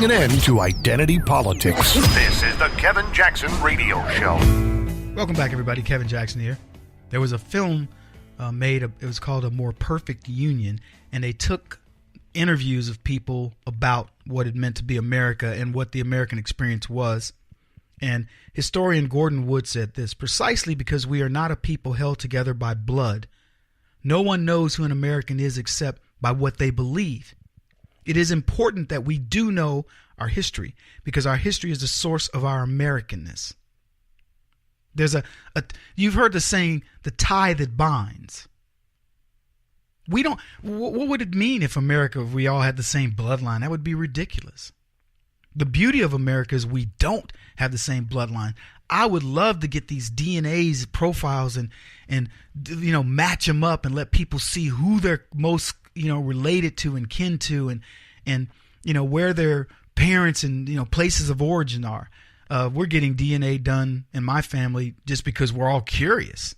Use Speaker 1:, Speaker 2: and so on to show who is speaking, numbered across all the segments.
Speaker 1: putting an end to identity politics. This is the Kevin Jackson Radio Show.
Speaker 2: Welcome back, everybody. Kevin Jackson here. There was a film made, it was called A More Perfect Union, and they took interviews of people about what it meant to be America and what the American experience was. And historian Gordon Wood said this: precisely because we are not a people held together by blood, no one knows who an American is except by what they believe. It is important that we do know our history, because our history is the source of our Americanness. There's you've heard the saying, the tie that binds. What would it mean if we all had the same bloodline? That would be ridiculous. The beauty of America is we don't have the same bloodline. I would love to get these DNA's profiles and match them up and let people see who they're most related to and kin to, and where their parents and places of origin are. We're getting DNA done in my family just because we're all curious.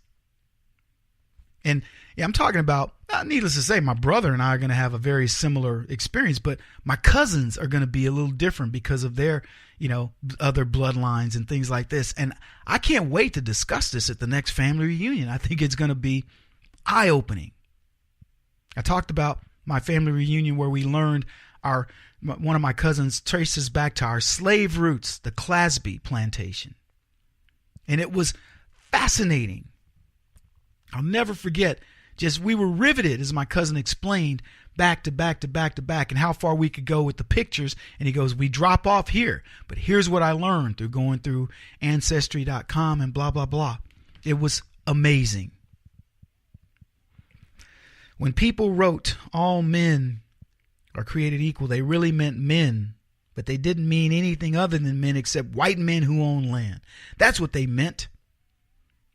Speaker 2: And I'm talking about, needless to say, my brother and I are going to have a very similar experience, but my cousins are going to be a little different because of their, other bloodlines and things like this. And I can't wait to discuss this at the next family reunion. I think it's going to be eye-opening. I talked about my family reunion where we learned one of my cousins traces back to our slave roots, the Clasby plantation. And it was fascinating. I'll never forget, we were riveted, as my cousin explained, back to back to back to back, and how far we could go with the pictures. And he goes, we drop off here, but here's what I learned through going through Ancestry.com and blah, blah, blah. It was amazing. When people wrote all men are created equal, they really meant men, but they didn't mean anything other than men except white men who own land. That's what they meant.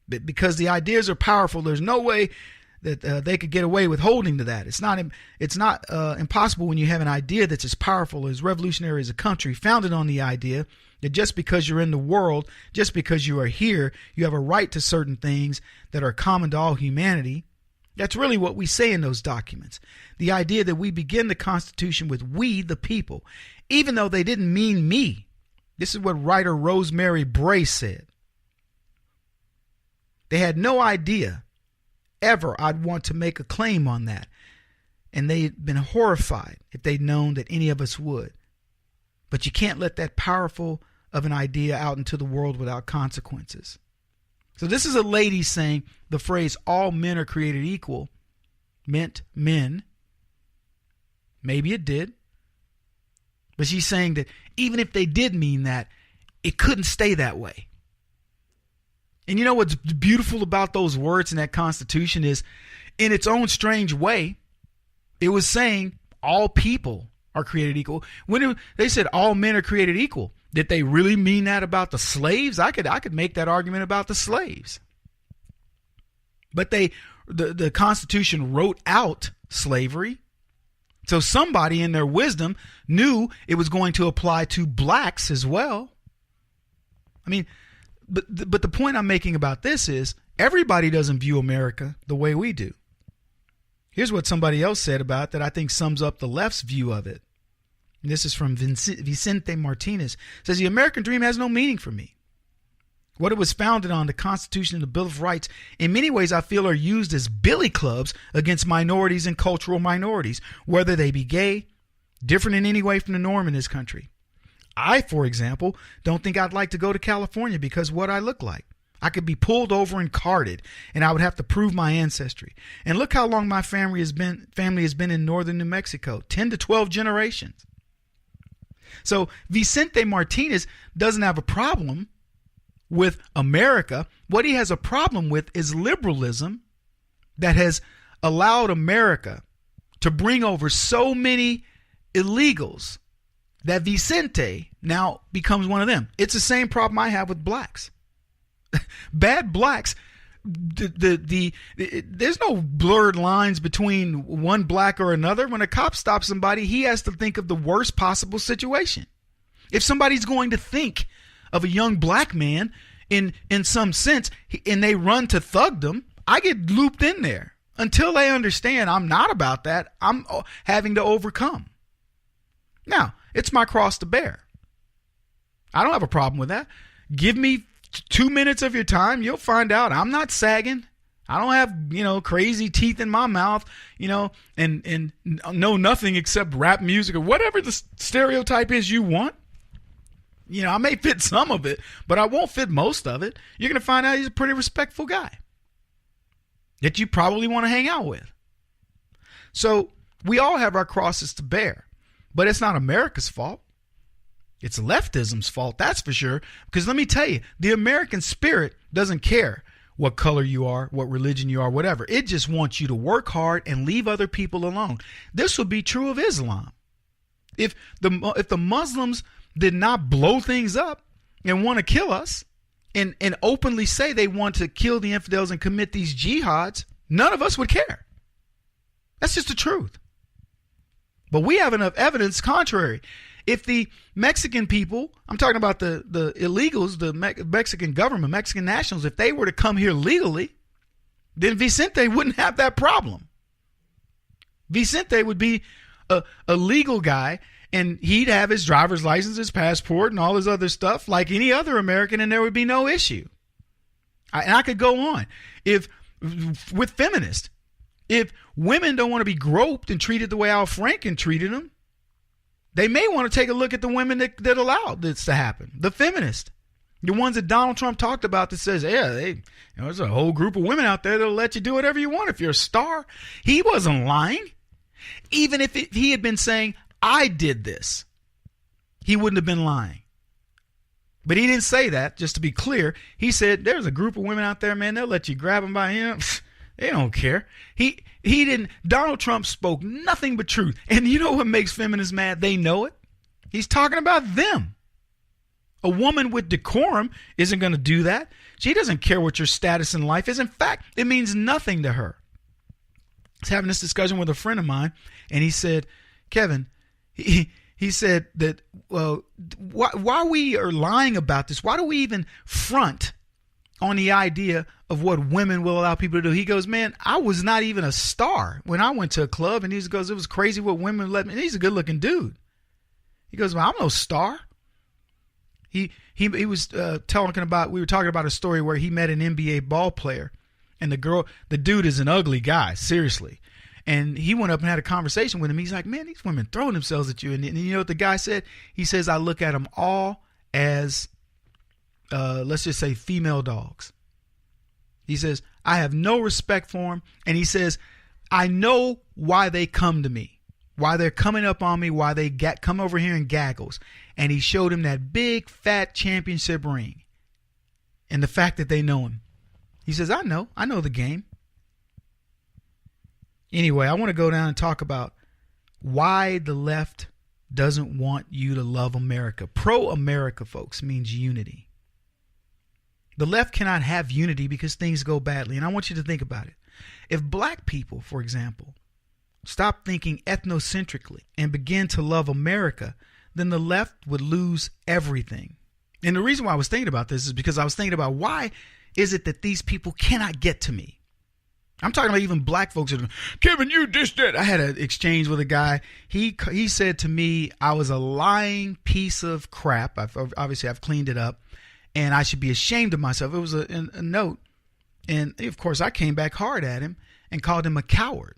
Speaker 2: But because the ideas are powerful, there's no way that they could get away with holding to that. It's not impossible when you have an idea that's as powerful, as revolutionary as a country, founded on the idea that just because you're in the world, just because you are here, you have a right to certain things that are common to all humanity. That's really what we say in those documents. The idea that we begin the Constitution with we, the people, even though they didn't mean me. This is what writer Rosemary Bray said. They had no idea ever I'd want to make a claim on that. And they'd been horrified if they'd known that any of us would. But you can't let that powerful of an idea out into the world without consequences. So this is a lady saying the phrase all men are created equal meant men. Maybe it did. But she's saying that even if they did mean that, it couldn't stay that way. And you know what's beautiful about those words in that Constitution is, in its own strange way, it was saying all people are created equal. When they said all men are created equal, did they really mean that about the slaves? I could make that argument about the slaves. But the Constitution wrote out slavery. So somebody in their wisdom knew it was going to apply to blacks as well. I mean, but the point I'm making about this is everybody doesn't view America the way we do. Here's what somebody else said about it that I think sums up the left's view of it. And this is from Vicente Martinez. It says, the American dream has no meaning for me. What it was founded on, the Constitution and the Bill of Rights, in many ways I feel are used as billy clubs against minorities and cultural minorities, whether they be gay, different in any way from the norm in this country. I, for example, don't think I'd like to go to California because of what I look like. I could be pulled over and carded, and I would have to prove my ancestry. And look how long my family has been in northern New Mexico, 10 to 12 generations. So Vicente Martinez doesn't have a problem with America. What he has a problem with is liberalism that has allowed America to bring over so many illegals that Vicente now becomes one of them. It's the same problem I have with blacks. Bad blacks, there's no blurred lines between one black or another. When a cop stops somebody, he has to think of the worst possible situation. If somebody's going to think of a young black man in some sense and they run to thugdom, I get looped in there. Until they understand I'm not about that, I'm having to overcome. Now, It's my cross to bear. I don't have a problem with that. Give me 2 minutes of your time. You'll find out I'm not sagging. I don't have, crazy teeth in my mouth, and know nothing except rap music or whatever the stereotype is you want. I may fit some of it, but I won't fit most of it. You're going to find out he's a pretty respectful guy that you probably want to hang out with. So we all have our crosses to bear, but it's not America's fault. It's leftism's fault, that's for sure. Because let me tell you, the American spirit doesn't care what color you are, what religion you are, whatever. It just wants you to work hard and leave other people alone. This would be true of Islam. If the Muslims did not blow things up and want to kill us and openly say they want to kill the infidels and commit these jihads, none of us would care. That's just the truth. But we have enough evidence contrary. If the Mexican people, I'm talking about the illegals, the Mexican government, Mexican nationals, if they were to come here legally, then Vicente wouldn't have that problem. Vicente would be a legal guy, and he'd have his driver's license, his passport, and all his other stuff like any other American, and there would be no issue. And I could go on. With feminists, if women don't want to be groped and treated the way Al Franken treated them, they may want to take a look at the women that allowed this to happen. The feminists, the ones that Donald Trump talked about that says, there's a whole group of women out there that'll let you do whatever you want if you're a star. He wasn't lying. Even if he had been saying, I did this, he wouldn't have been lying. But he didn't say that, just to be clear. He said, there's a group of women out there, man, they'll let you grab them by him. They don't care. He didn't. Donald Trump spoke nothing but truth. And you know what makes feminists mad? They know it. He's talking about them. A woman with decorum isn't going to do that. She doesn't care what your status in life is. In fact, it means nothing to her. I was having this discussion with a friend of mine, and he said, Kevin, he said that, why we are lying about this, why do we even front on the idea of what women will allow people to do? He goes, man, I was not even a star when I went to a club, and he goes, it was crazy what women let me. And he's a good looking dude. He goes, well, I'm no star. He was talking about, we were talking about a story where he met an NBA ball player, and the dude is an ugly guy, seriously. And he went up and had a conversation with him. He's like, man, these women throwing themselves at you. And you know what the guy said? He says, I look at them all as, let's just say, female dogs. He says, I have no respect for them. And he says, I know why they come to me, why they're coming up on me, why they come over here and gaggles. And he showed him that big, fat championship ring and the fact that they know him. He says, I know the game. Anyway, I want to go down and talk about why the left doesn't want you to love America. Pro-America, folks, means unity. The left cannot have unity because things go badly. And I want you to think about it. If black people, for example, stop thinking ethnocentrically and begin to love America, then the left would lose everything. And the reason why I was thinking about this is because I was thinking about why is it that these people cannot get to me? I'm talking about even black folks. Kevin, you dished it. I had an exchange with a guy. He said to me, I was a lying piece of crap. I've cleaned it up, and I should be ashamed of myself. It was a note. And, of course, I came back hard at him and called him a coward.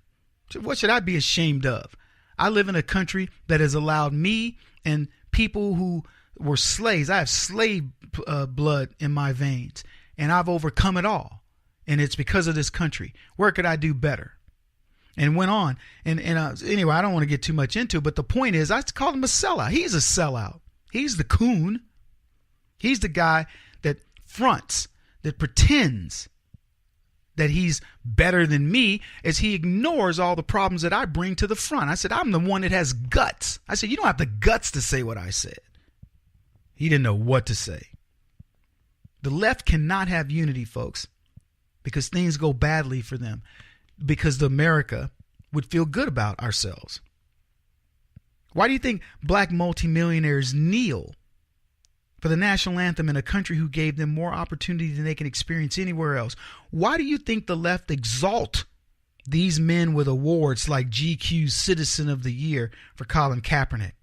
Speaker 2: So what should I be ashamed of? I live in a country that has allowed me and people who were slaves. I have slave blood in my veins, and I've overcome it all. And it's because of this country. Where could I do better? And went on. And anyway, I don't want to get too much into it, but the point is, I called him a sellout. He's a sellout. He's the coon. He's the guy that fronts, that pretends that he's better than me as he ignores all the problems that I bring to the front. I said, I'm the one that has guts. I said, you don't have the guts to say what I said. He didn't know what to say. The left cannot have unity, folks, because things go badly for them, because America would feel good about ourselves. Why do you think black multimillionaires kneel for the national anthem in a country who gave them more opportunity than they can experience anywhere else? Why do you think the left exalt these men with awards like GQ's Citizen of the Year for Colin Kaepernick?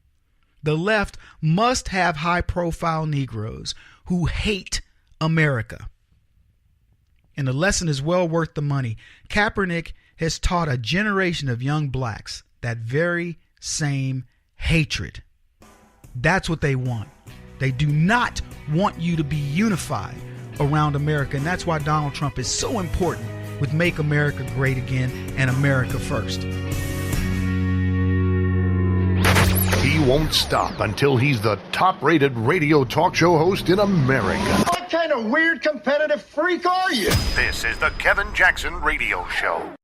Speaker 2: The left must have high-profile Negroes who hate America. And the lesson is well worth the money. Kaepernick has taught a generation of young blacks that very same hatred. That's what they want. They do not want you to be unified around America. And that's why Donald Trump is so important with Make America Great Again and America First.
Speaker 1: He won't stop until he's the top-rated radio talk show host in America.
Speaker 3: What kind of weird competitive freak are you?
Speaker 1: This is the Kevin Jackson Radio Show.